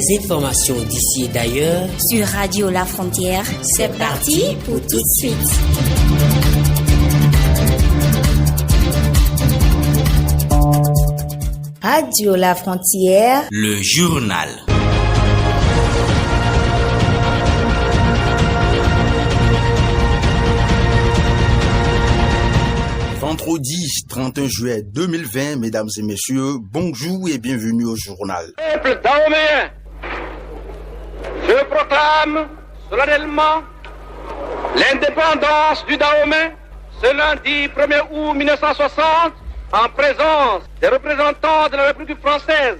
les informations d'ici et d'ailleurs sur Radio La Frontière. C'est parti pour tout de suite. Radio La Frontière, le journal. Vendredi 31 juillet 2020, mesdames et messieurs, bonjour et bienvenue au journal. Peuple dahoméen, je proclame solennellement l'indépendance du Dahomey ce lundi 1er août 1960 en présence des représentants de la République française.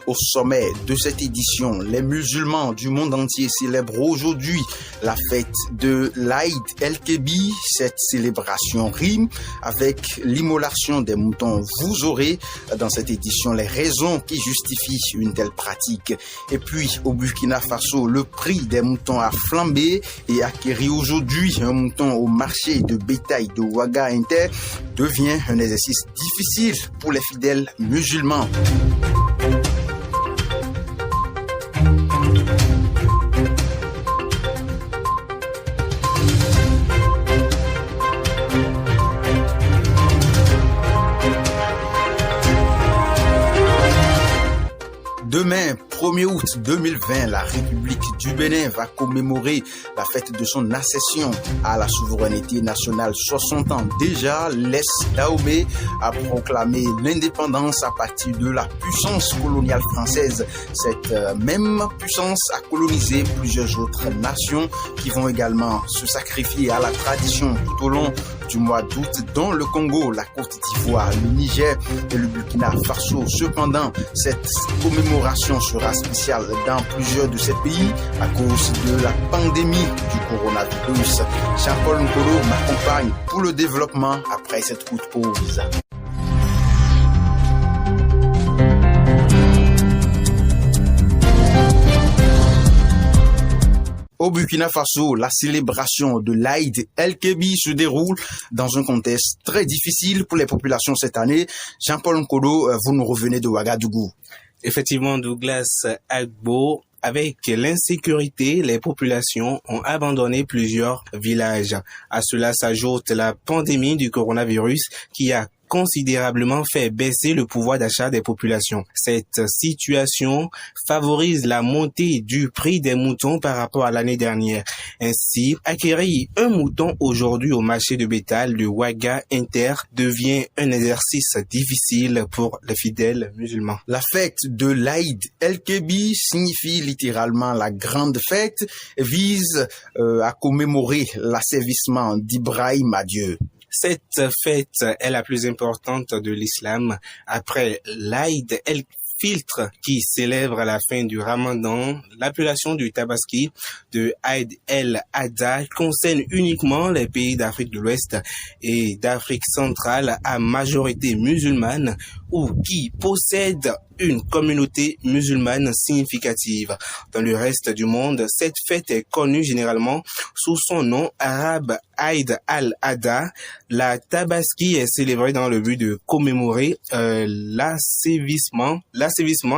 Au sommet de cette édition, les musulmans du monde entier célèbrent aujourd'hui la fête de l'Aïd el-Kébi. Cette célébration rime avec l'immolation des moutons. Vous aurez dans cette édition les raisons qui justifient une telle pratique. Et puis au Burkina Faso, le prix des moutons a flambé et acquérir aujourd'hui un mouton au marché de bétail de Ouaga Inter devient un exercice difficile pour les fidèles musulmans. Demain, 1er août 2020, la République du Bénin va commémorer la fête de son accession à la souveraineté nationale. 60 ans déjà, l'Est Dahomey a proclamé l'indépendance à partir de la puissance coloniale française. Cette même puissance a colonisé plusieurs autres nations qui vont également se sacrifier à la tradition tout au long du mois d'août, dont le Congo, la Côte d'Ivoire, le Niger et le Burkina Faso. Cependant, cette commémoration sera spéciale dans plusieurs de ces pays à cause de la pandémie du coronavirus. Jean-Paul Nkolo m'accompagne pour le développement après cette courte pause. Au Burkina Faso, la célébration de l'Aïd el-Kébi se déroule dans un contexte très difficile pour les populations cette année. Jean-Paul Nkolo, vous nous revenez de Ouagadougou. Effectivement, Douglas Agbo, avec l'insécurité, les populations ont abandonné plusieurs villages. À cela s'ajoute la pandémie du coronavirus qui a considérablement fait baisser le pouvoir d'achat des populations. Cette situation favorise la montée du prix des moutons par rapport à l'année dernière. Ainsi, acquérir un mouton aujourd'hui au marché de bétail de Ouaga Inter devient un exercice difficile pour les fidèles musulmans. La fête de l'Aïd el-Kébi signifie littéralement la grande fête, vise à commémorer l'asservissement d'Ibrahim à Dieu. Cette fête est la plus importante de l'islam après l'Aïd el-Fitr qui célèbre la fin du Ramadan. L'appellation du Tabaski de Aïd el-Adha concerne uniquement les pays d'Afrique de l'Ouest et d'Afrique centrale à majorité musulmane ou qui possèdent une communauté musulmane significative. Dans le reste du monde, cette fête est connue généralement sous son nom arabe Aïd al-Adha. La Tabaski est célébrée dans le but de commémorer l'asservissement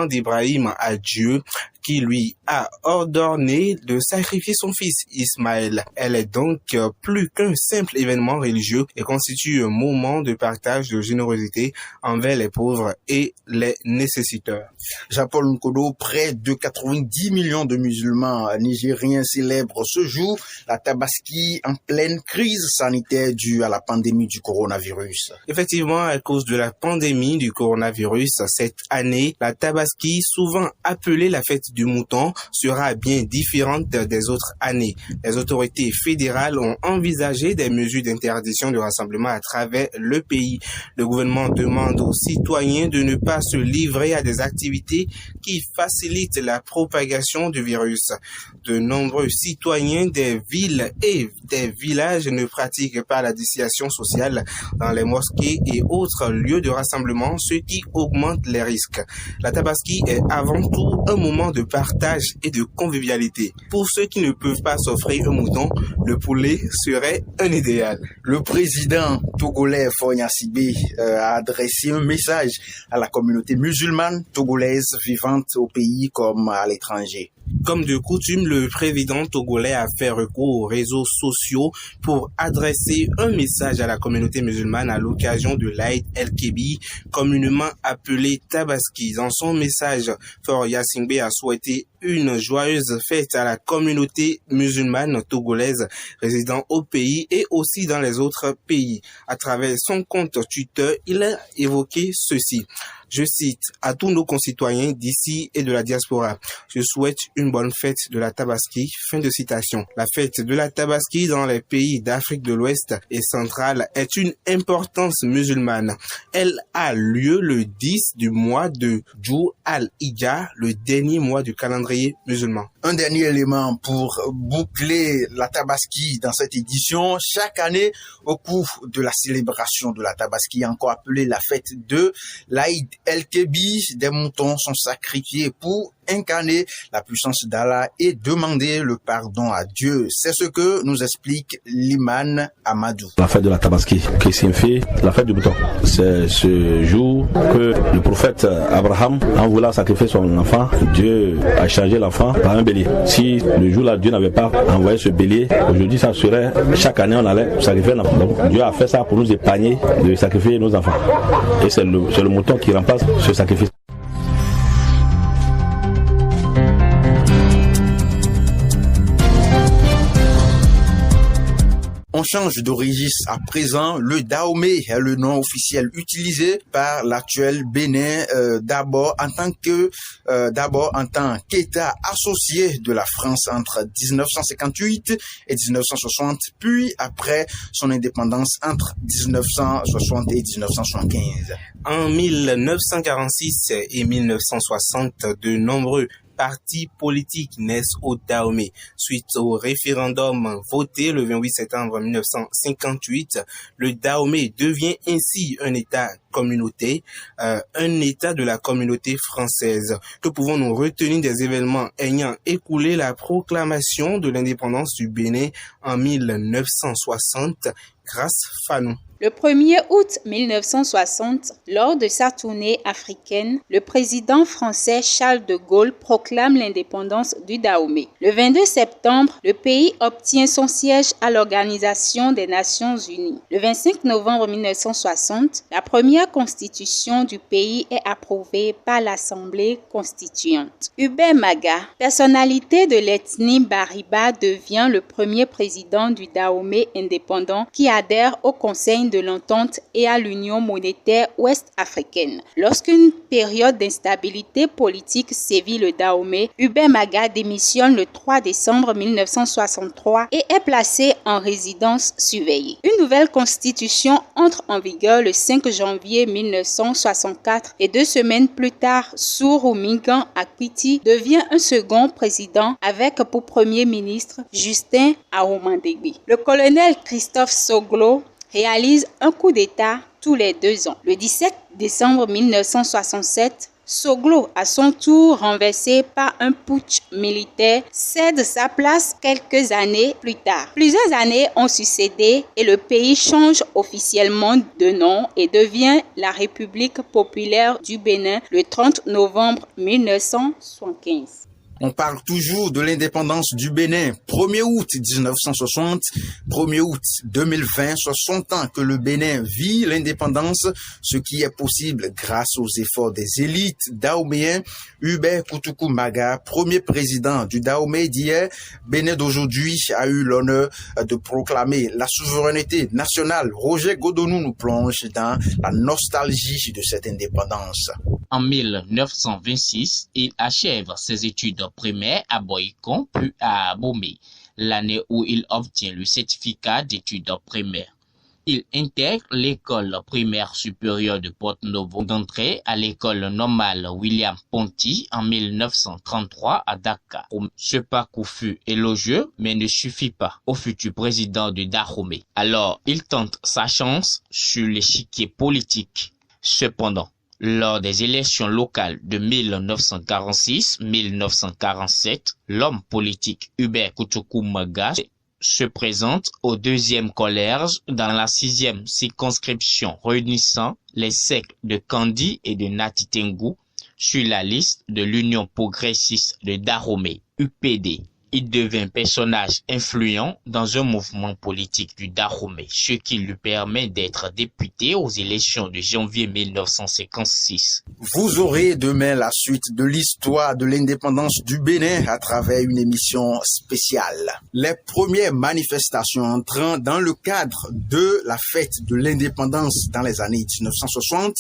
d'Ibrahim à Dieu qui lui a ordonné de sacrifier son fils Ismaël. Elle est donc plus qu'un simple événement religieux et constitue un moment de partage de générosité envers les pauvres et les nécessiteurs. Jean-Paul Nkolo, près de 90 millions de musulmans nigériens célèbrent ce jour la Tabaski en pleine crise sanitaire due à la pandémie du coronavirus. Effectivement, à cause de la pandémie du coronavirus, cette année, la Tabaski, souvent appelée la fête du mouton, sera bien différente des autres années. Les autorités fédérales ont envisagé des mesures d'interdiction de rassemblement à travers le pays. Le gouvernement demande aux citoyens de ne pas se livrer à des activités qui facilitent la propagation du virus. De nombreux citoyens des villes et des villages ne pratiquent pas la distanciation sociale dans les mosquées et autres lieux de rassemblement, ce qui augmente les risques. La Tabaski est avant tout un moment de de partage et de convivialité. Pour ceux qui ne peuvent pas s'offrir un mouton, le poulet serait un idéal. Le président togolais Faure Sibé a adressé un message à la communauté musulmane togolaise vivante au pays comme à l'étranger. Comme de coutume, le président togolais a fait recours aux réseaux sociaux pour adresser un message à la communauté musulmane à l'occasion de l'Aïd el-Kébi, communément appelé Tabaski. Dans son message, Faure Sibé a souhaité une joyeuse fête à la communauté musulmane togolaise résidant au pays et aussi dans les autres pays. À travers son compte Twitter, il a évoqué ceci. Je cite, à tous nos concitoyens d'ici et de la diaspora, je souhaite une bonne fête de la Tabaski. Fin de citation. La fête de la Tabaski dans les pays d'Afrique de l'Ouest et centrale est une importance musulmane. Elle a lieu le 10 du mois de Djou al-Hijja, le dernier mois du calendrier musulman. Un dernier élément pour boucler la Tabaski dans cette édition. Chaque année, au cours de la célébration de la Tabaski, encore appelée la fête de l'Aïd el-Kébi, des moutons sont sacrifiés pour incarner la puissance d'Allah et demander le pardon à Dieu. C'est ce que nous explique l'imam Amadou. La fête de la Tabaski, qui signifie la fête du mouton. C'est ce jour que le prophète Abraham, en voulant sacrifier son enfant, Dieu a changé l'enfant par un bélier. Si le jour-là, Dieu n'avait pas envoyé ce bélier, aujourd'hui, ça serait, chaque année, on allait sacrifier un enfant. Donc, Dieu a fait ça pour nous épargner de sacrifier nos enfants. Et c'est le mouton qui remplace ce sacrifice. On change de registre à présent. Le Dahomey est le nom officiel utilisé par l'actuel Bénin, d'abord en tant qu'État associé de la France entre 1958 et 1960, puis après son indépendance entre 1960 et 1975. En 1946 et 1960, de nombreux partis politiques naissent au Dahomey. Suite au référendum voté le 28 septembre 1958, le Dahomey devient ainsi un État communauté, un État de la communauté française. Que pouvons-nous retenir des événements ayant écoulé la proclamation de l'indépendance du Bénin en 1960 grâce Fanou? Le 1er août 1960, lors de sa tournée africaine, le président français Charles de Gaulle proclame l'indépendance du Dahomey. Le 22 septembre, le pays obtient son siège à l'Organisation des Nations Unies. Le 25 novembre 1960, la première constitution du pays est approuvée par l'Assemblée constituante. Hubert Maga, personnalité de l'ethnie Bariba, devient le premier président du Dahomey indépendant qui adhère au Conseil de l'Entente et à l'Union monétaire ouest-africaine. Lorsqu'une période d'instabilité politique sévit le Dahomey, Hubert Maga démissionne le 3 décembre 1963 et est placé en résidence surveillée. Une nouvelle constitution entre en vigueur le 5 janvier 1964 et 2 semaines plus tard, Sourou Mingan Akwiti devient un second président avec pour premier ministre Justin Ahomandegui. Le colonel Christophe Soglo réalise un coup d'État tous les 2 ans. Le 17 décembre 1967, Soglo, à son tour renversé par un putsch militaire, cède sa place quelques années plus tard. Plusieurs années ont succédé et le pays change officiellement de nom et devient la République populaire du Bénin le 30 novembre 1975. On parle toujours de l'indépendance du Bénin. 1er août 1960, 1er août 2020, 60 ans que le Bénin vit l'indépendance, ce qui est possible grâce aux efforts des élites dahoméens. Hubert Koutoukou Maga, premier président du Dahomey d'hier, Bénin d'aujourd'hui, a eu l'honneur de proclamer la souveraineté nationale. Roger Godonou nous plonge dans la nostalgie de cette indépendance. En 1926, il achève ses études primaires à Boycon, puis à Abomey, l'année où il obtient le certificat d'études primaires. Il intègre l'école primaire supérieure de Porto-Novo d'entrée à l'école normale William Ponty en 1933 à Dakar. Ce parcours fut élogieux, mais ne suffit pas au futur président de Dahomey. Alors, il tente sa chance sur l'échiquier politique. Cependant, Lors des élections locales de 1946-1947, l'homme politique Hubert Kouchoukou Maga se présente au deuxième collège dans la 6e circonscription réunissant les sectes de Kandi et de Nati Tengou sur la liste de l'Union progressiste de Dahomey, UPD. Il devint personnage influent dans un mouvement politique du Dahomey, ce qui lui permet d'être député aux élections de janvier 1956. Vous aurez demain la suite de l'histoire de l'indépendance du Bénin à travers une émission spéciale. Les premières manifestations entrant dans le cadre de la fête de l'indépendance dans les années 1960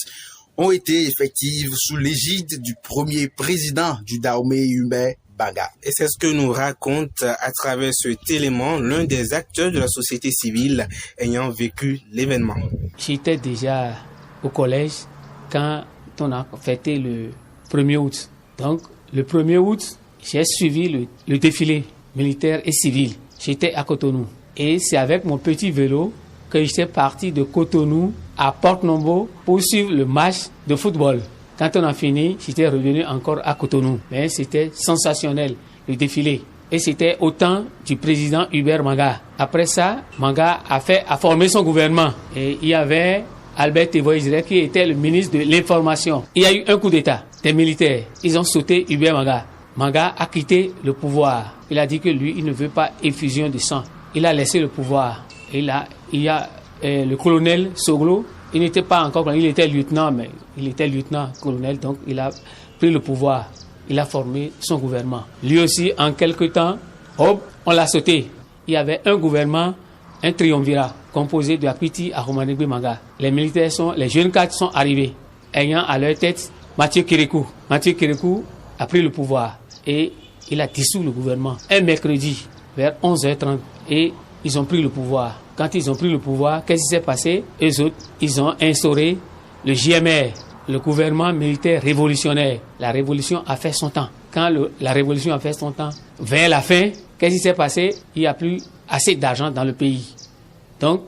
ont été effectives sous l'égide du premier président du Dahomey, Hubert Maga. Et c'est ce que nous raconte à travers cet élément l'un des acteurs de la société civile ayant vécu l'événement. J'étais déjà au collège quand on a fêté le 1er août. Donc le 1er août, j'ai suivi le défilé militaire et civil. J'étais à Cotonou. Et c'est avec mon petit vélo que j'étais parti de Cotonou à Port-Nombo pour suivre le match de football. Quand on a fini, j'étais revenu encore à Cotonou. Mais c'était sensationnel, le défilé. Et c'était au temps du président Hubert Maga. Après ça, Maga a formé son gouvernement. Et il y avait Albert Tevoisiré qui était le ministre de l'Information. Il y a eu un coup d'État des militaires. Ils ont sauté Hubert Maga. Maga a quitté le pouvoir. Il a dit que lui, il ne veut pas effusion de sang. Il a laissé le pouvoir. Et là, il y a le colonel Soglo. Il n'était pas encore colonel, il était lieutenant, mais il était lieutenant-colonel, donc il a pris le pouvoir. Il a formé son gouvernement. Lui aussi, en quelque temps, hop, on l'a sauté. Il y avait un gouvernement, un triumvirat, composé de Apiti à Romanegbe Maga. Les jeunes cadres sont arrivés, ayant à leur tête Mathieu Kérékou. Mathieu Kérékou a pris le pouvoir et il a dissous le gouvernement. Un mercredi, vers 11h30, et ils ont pris le pouvoir. Quand ils ont pris le pouvoir, qu'est-ce qui s'est passé? Eux autres, ils ont instauré le JMR, le gouvernement militaire révolutionnaire. La révolution a fait son temps. Quand la révolution a fait son temps, vers la fin, qu'est-ce qui s'est passé? Il n'y a plus assez d'argent dans le pays. Donc,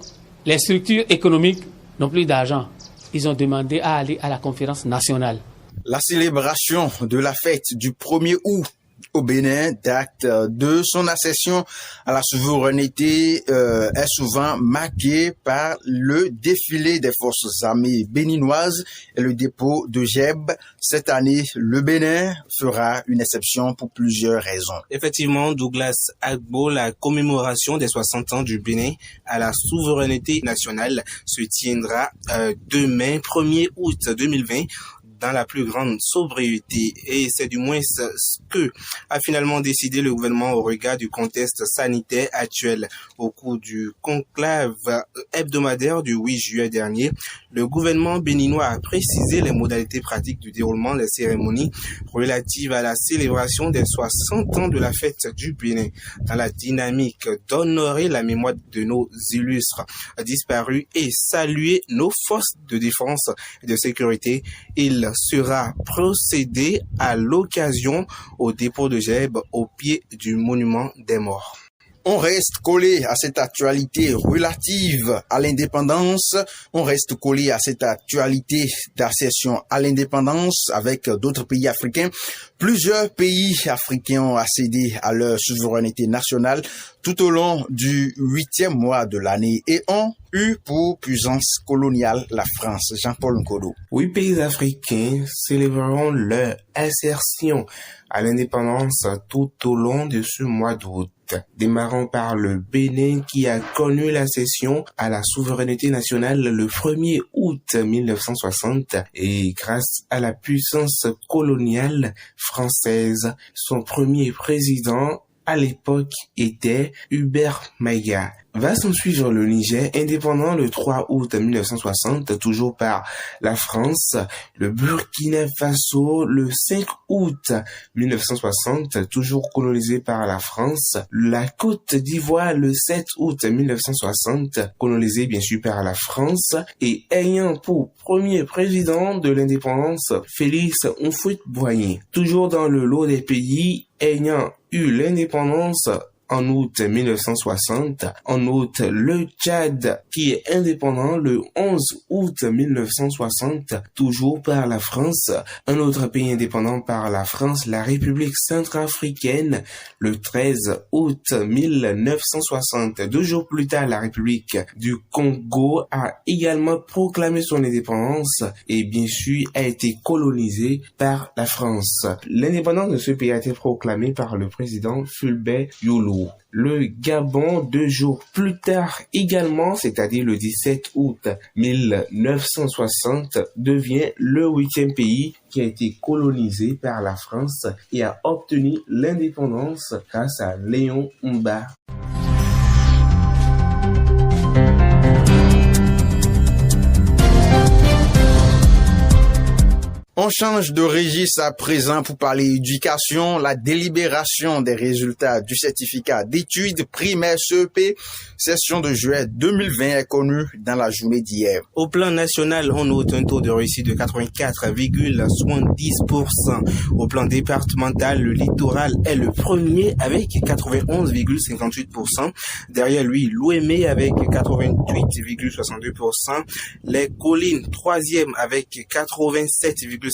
les structures économiques n'ont plus d'argent. Ils ont demandé à aller à la conférence nationale. La célébration de la fête du 1er août au Bénin, date de son accession à la souveraineté, est souvent marquée par le défilé des forces armées béninoises et le dépôt de Jeb. Cette année, le Bénin fera une exception pour plusieurs raisons. Effectivement, Douglas Agbo, la commémoration des 60 ans du Bénin à la souveraineté nationale se tiendra demain, 1er août 2020. Dans la plus grande sobriété, et c'est du moins ce que a finalement décidé le gouvernement au regard du contexte sanitaire actuel. Au cours du conclave hebdomadaire du 8 juillet dernier, le gouvernement béninois a précisé les modalités pratiques du déroulement des cérémonies relatives à la célébration des 60 ans de la fête du Bénin, dans la dynamique d'honorer la mémoire de nos illustres disparus et saluer nos forces de défense et de sécurité. Il sera procédé à l'occasion au dépôt de Jeb au pied du monument des morts. On reste collé à cette actualité relative à l'indépendance. On reste collé à cette actualité d'accession à l'indépendance avec d'autres pays africains. Plusieurs pays africains ont accédé à leur souveraineté nationale tout au long du 8e mois de l'année et ont eu pour puissance coloniale la France. Jean-Paul Nkodo. 8 pays africains célébreront leur insertion à l'indépendance tout au long de ce mois d'août. Démarrant par le Bénin qui a connu l'accession à la souveraineté nationale le 1er août 1960 et grâce à la puissance coloniale française, son premier président à l'époque était Hubert Maga. Va s'en suivre le Niger, indépendant le 3 août 1960, toujours par la France, le Burkina Faso le 5 août 1960, toujours colonisé par la France, la Côte d'Ivoire le 7 août 1960, colonisé bien sûr par la France, et ayant pour premier président de l'indépendance Félix Houphouët-Boigny. Toujours dans le lot des pays ayant eu l'indépendance en août 1960. En août, le Tchad qui est indépendant le 11 août 1960, toujours par la France. Un autre pays indépendant par la France, la République centrafricaine, le 13 août 1960. 2 jours plus tard, la République du Congo a également proclamé son indépendance et bien sûr a été colonisée par la France. L'indépendance de ce pays a été proclamée par le président Fulbert Youlou. Le Gabon, 2 jours plus tard également, c'est-à-dire le 17 août 1960, devient le 8e pays qui a été colonisé par la France et a obtenu l'indépendance grâce à Léon Mba. On change de registre à présent pour parler éducation. La délibération des résultats du certificat d'études primaires CEP, session de juillet 2020 est connue dans la journée d'hier. Au plan national, on note un taux de réussite de 84,70%. Au plan départemental, le littoral est le premier avec 91,58%. Derrière lui, l'Ouémé avec 88,62%. Les collines, 3e avec 87,53%.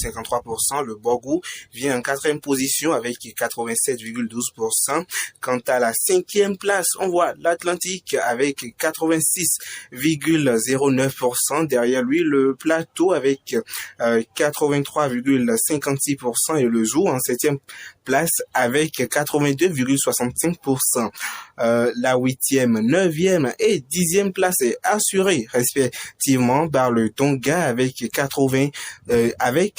Le Borgou vient en 4e position avec 87,12%. Quant à la 5e place, on voit l'Atlantique avec 86,09%. Derrière lui, le Plateau avec 83,56% et le Zou en 7e place avec 82,65%. La 8e, 9e et 10e place est assurée respectivement par le Tonga avec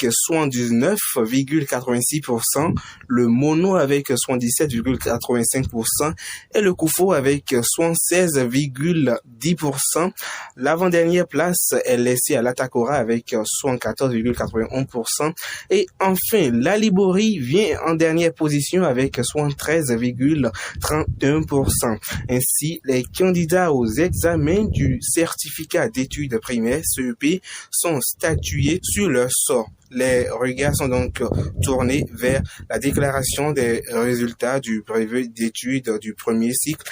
79,86%, le Mono avec 77,85% et le Koufo avec 76,10%. L'avant-dernière place est laissée à l'Atakora avec 74,81%. Et enfin, la Libori vient en dernière position avec 73,31%. Ainsi, les candidats aux examens du certificat d'études primaires CEP sont statués sur leur sort. Les regards sont donc tournés vers la déclaration des résultats du brevet d'études du premier cycle,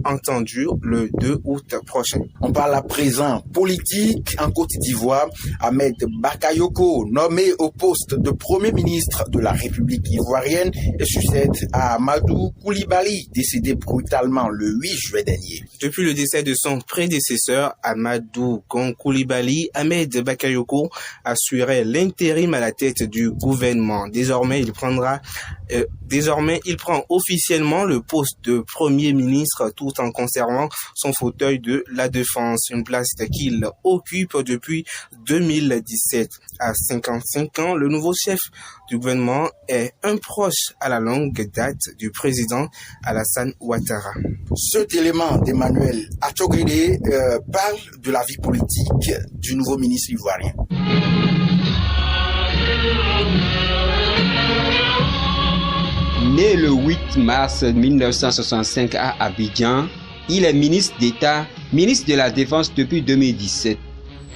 entendu le 2 août prochain. On parle à présent politique en Côte d'Ivoire. Ahmed Bakayoko, nommé au poste de Premier ministre de la République ivoirienne, et succède à Amadou Koulibaly, décédé brutalement le 8 juillet dernier. Depuis le décès de son prédécesseur, Amadou Koulibaly, Ahmed Bakayoko assurait l'intérim à la tête du gouvernement. Désormais, il prend officiellement le poste de Premier ministre tout en conservant son fauteuil de la défense, une place qu'il occupe depuis 2017. À 55 ans, le nouveau chef du gouvernement est un proche à la longue date du président Alassane Ouattara. Cet élément d'Emmanuel Atogede parle de la vie politique du nouveau ministre ivoirien. Né le 8 mars 1965 à Abidjan, il est ministre d'État, ministre de la Défense depuis 2017.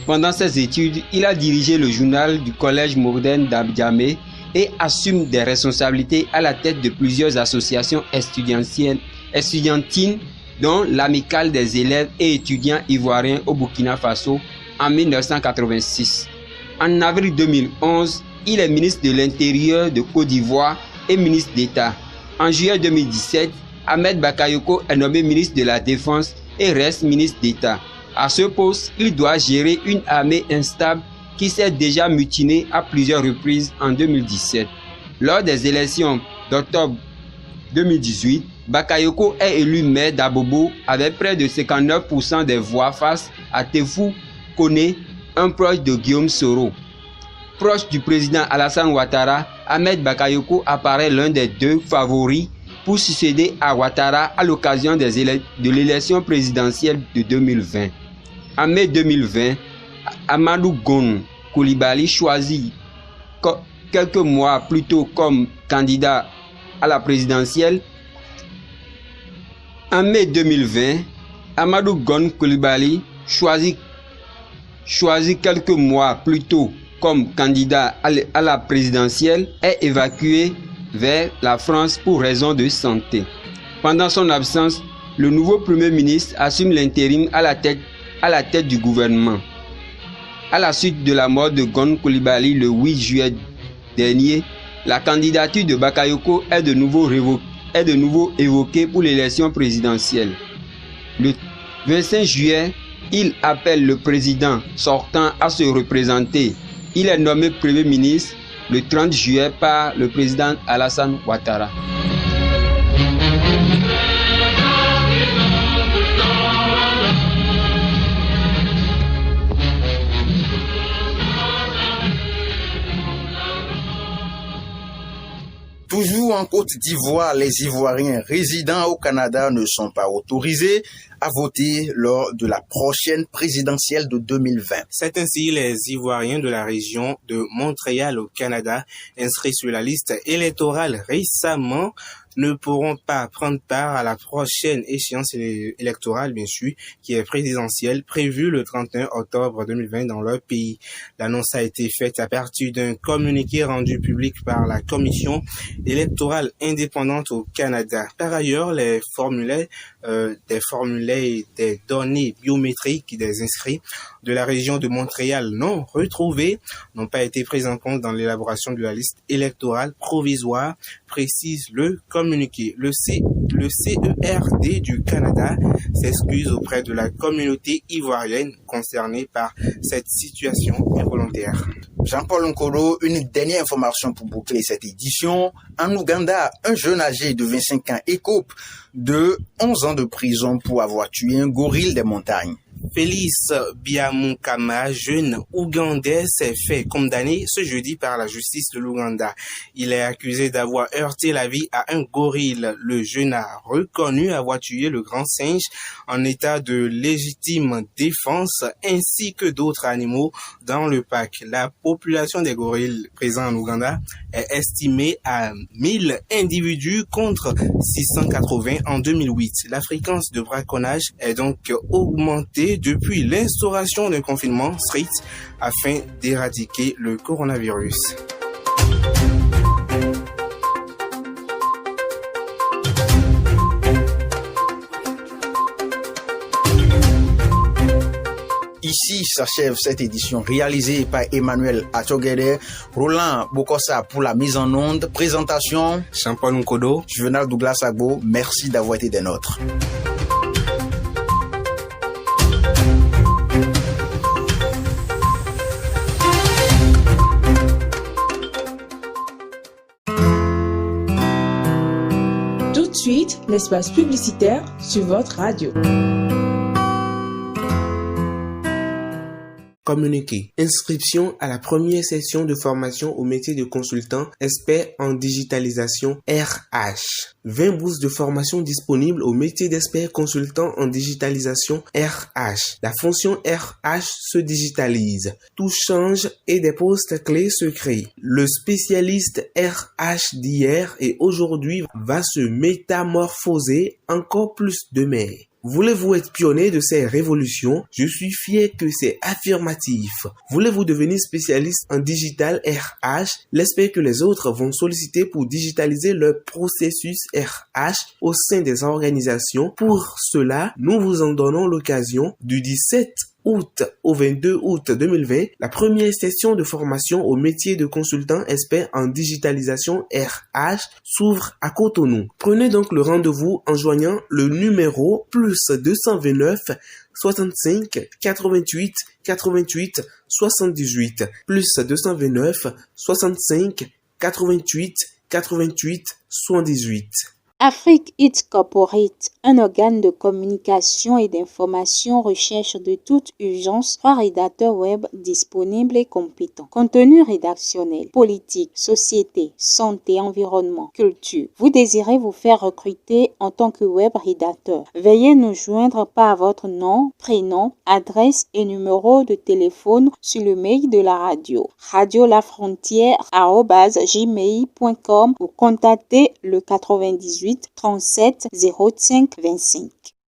Pendant ses études, il a dirigé le journal du Collège moderne d'Abidjamé et assume des responsabilités à la tête de plusieurs associations estudiantines, dont l'Amicale des élèves et étudiants ivoiriens au Burkina Faso en 1986. En avril 2011, il est ministre de l'Intérieur de Côte d'Ivoire et ministre d'État. En juillet 2017, Ahmed Bakayoko est nommé ministre de la Défense et reste ministre d'État. À ce poste, il doit gérer une armée instable qui s'est déjà mutinée à plusieurs reprises en 2017. Lors des élections d'octobre 2018, Bakayoko est élu maire d'Abobo avec près de 59% des voix face à Tefou Kone, un proche de Guillaume Soro. Proche du président Alassane Ouattara, Ahmed Bakayoko apparaît l'un des 2 favoris pour succéder à Ouattara à l'occasion de l'élection présidentielle de 2020. En mai 2020, Amadou Gon Koulibaly choisi quelques mois plus tôt comme candidat à la présidentielle. En mai 2020, Amadou Gon Koulibaly choisi quelques mois plus tôt comme candidat à la présidentielle, est évacué vers la France pour raison de santé. Pendant son absence, le nouveau Premier ministre assume l'intérim à la tête du gouvernement. À la suite de la mort de Gon Coulibaly le 8 juillet dernier, la candidature de Bakayoko est de nouveau évoquée pour l'élection présidentielle. Le 25 juillet, il appelle le président sortant à se représenter. Il est nommé Premier ministre le 30 juillet par le président Alassane Ouattara. Toujours en Côte d'Ivoire, les Ivoiriens résidant au Canada ne sont pas autorisés à voter lors de la prochaine présidentielle de 2020. C'est ainsi les Ivoiriens de la région de Montréal au Canada, inscrits sur la liste électorale récemment, ne pourront pas prendre part à la prochaine échéance électorale, bien sûr, qui est présidentielle, prévue le 31 octobre 2020 dans leur pays. L'annonce a été faite à partir d'un communiqué rendu public par la Commission électorale indépendante au Canada. Par ailleurs, les formulaires et des données biométriques des inscrits de la région de Montréal non retrouvés n'ont pas été pris en compte dans l'élaboration de la liste électorale provisoire, précise le communiqué. Le CERD du Canada s'excuse auprès de la communauté ivoirienne concernée par cette situation involontaire. Jean-Paul Nkolo, une dernière information pour boucler cette édition. En Ouganda, un jeune âgé de 25 ans écope de 11 ans de prison pour avoir tué un gorille des montagnes. Félix Biamukama, jeune Ougandais, s'est fait condamner ce jeudi par la justice de l'Ouganda. Il est accusé d'avoir heurté la vie à un gorille. Le jeune a reconnu avoir tué le grand singe en état de légitime défense ainsi que d'autres animaux dans le parc. La population des gorilles présents en Ouganda est estimée à 1000 individus contre 680 en 2008. La fréquence de braconnage est donc augmentée depuis l'instauration d'un confinement strict afin d'éradiquer le coronavirus. Ici s'achève cette édition réalisée par Emmanuel Atogede, Roland Bokosa pour la mise en onde, présentation Jean-Paul Nkodo, Juvenal Douglas Agbo. Merci d'avoir été des nôtres. Tout de suite, l'espace publicitaire sur votre radio. Communiqué. Inscription à la première session de formation au métier de consultant expert en digitalisation RH. 20 bourses de formation disponibles au métier d'expert consultant en digitalisation RH. La fonction RH se digitalise. Tout change et des postes clés se créent. Le spécialiste RH d'hier et aujourd'hui va se métamorphoser encore plus demain. Voulez-vous être pionnier de ces révolutions? Je suis fier que c'est affirmatif. Voulez-vous devenir spécialiste en digital RH? J'espère que les autres vont solliciter pour digitaliser leur processus RH au sein des organisations. Pour cela, nous vous en donnons l'occasion du 17 août au 22 août 2020, la première session de formation au métier de consultant expert en digitalisation RH s'ouvre à Cotonou. Prenez donc le rendez-vous en joignant le numéro +229 65 88 88 78 +229 65 88 88 78. Afrique It Corporate, un organe de communication et d'information, recherche de toute urgence 3 rédacteurs web disponibles et compétents. Contenu rédactionnel, politique, société, santé, environnement, culture. Vous désirez vous faire recruter en tant que web rédacteur? Veuillez nous joindre par votre nom, prénom, adresse et numéro de téléphone sur le mail de la radio, radiolafrontière@gmail.com ou contactez le 98 37 05 25.